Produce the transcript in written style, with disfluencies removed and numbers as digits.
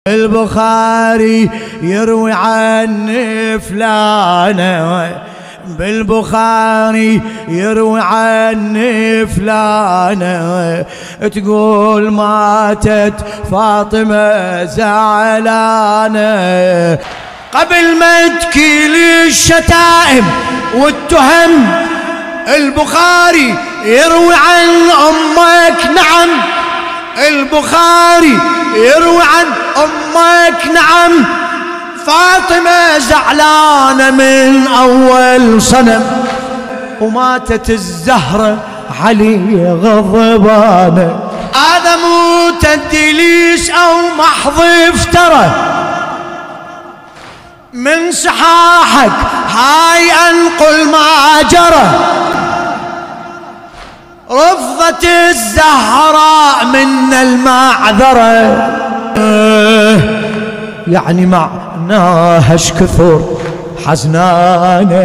البخاري يروي عن فلانة، بالبخاري يروي عن فلانة، تقول ماتت فاطمة زعلانة. قبل ما تكيل الشتائم والتهم البخاري يروي عن أمك، نعم البخاري يروي عن أمك، نعم فاطمة زعلانة من أول صنم، وماتت الزهرة علي غضبانة. هذا مو تدليس أو محض افترى من صحاحك، هاي أنقل ما جرى. رفضت الزهراء من المعذرة، يعني معناها اش كثر حزنانه.